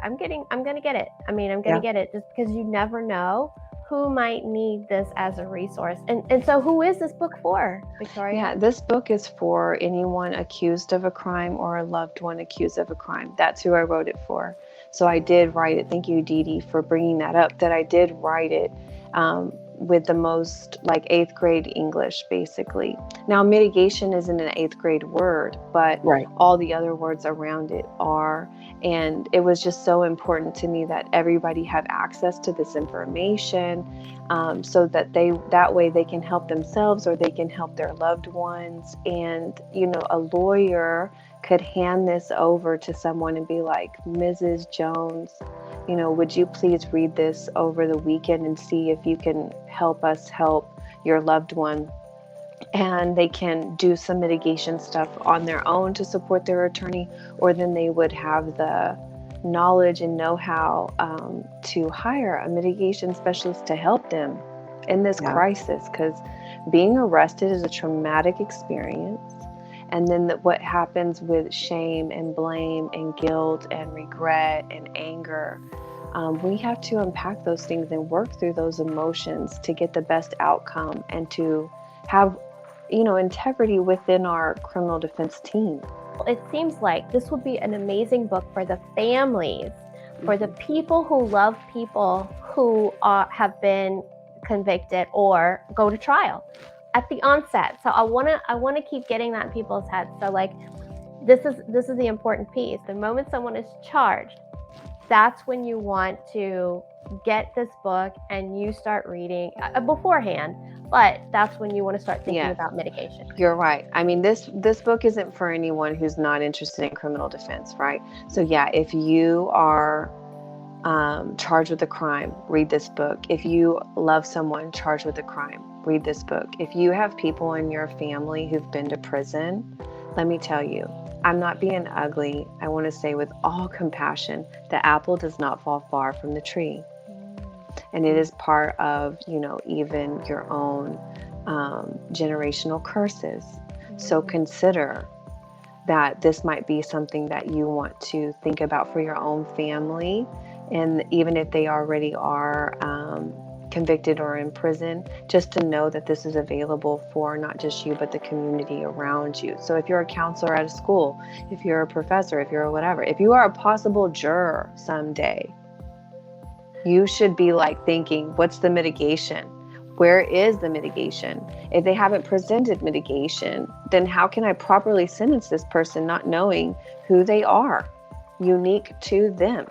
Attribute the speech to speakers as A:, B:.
A: I'm going to get it. I mean, I'm going
B: Yeah.
A: to get it just because you never know who might need this as a resource. And so who is this book for, Victoria?
B: Yeah, this book is for anyone accused of a crime or a loved one accused of a crime. That's who I wrote it for. So I did write it. Thank you, Dee Dee, for bringing that up, that I did write it with the most like 8th grade English, basically. Now, mitigation isn't an 8th grade word, but
C: Right.
B: all the other words around it are. And it was just so important to me that everybody have access to this information, so that that way they can help themselves or they can help their loved ones. And a lawyer could hand this over to someone and be like, Mrs. Jones, would you please read this over the weekend and see if you can help us help your loved one? And they can do some mitigation stuff on their own to support their attorney, or then they would have the knowledge and know-how to hire a mitigation specialist to help them in this
C: Yeah.
B: crisis, because being arrested is a traumatic experience. And then what happens with shame and blame and guilt and regret and anger, we have to unpack those things and work through those emotions to get the best outcome and to have integrity within our criminal defense team.
A: It seems like this would be an amazing book for the families, for the people who love people who have been convicted or go to trial at the onset. So I want to keep getting that in people's heads. So like, this is the important piece. The moment someone is charged, that's when you want to get this book and you start reading beforehand. But that's when you want to start thinking about mitigation.
B: You're right. I mean, this book isn't for anyone who's not interested in criminal defense, right? So yeah, if you are charged with a crime, read this book. If you love someone charged with a crime, read this book. If you have people in your family who've been to prison, let me tell you, I'm not being ugly. I want to say with all compassion, the apple does not fall far from the tree. And it is part of, even your own generational curses. So consider that this might be something that you want to think about for your own family. And even if they already are convicted or in prison, just to know that this is available for not just you, but the community around you. So if you're a counselor at a school, if you're a professor, if you're whatever, if you are a possible juror someday, you should be like thinking, what's the mitigation? Where is the mitigation? If they haven't presented mitigation, then how can I properly sentence this person not knowing who they are, unique to them?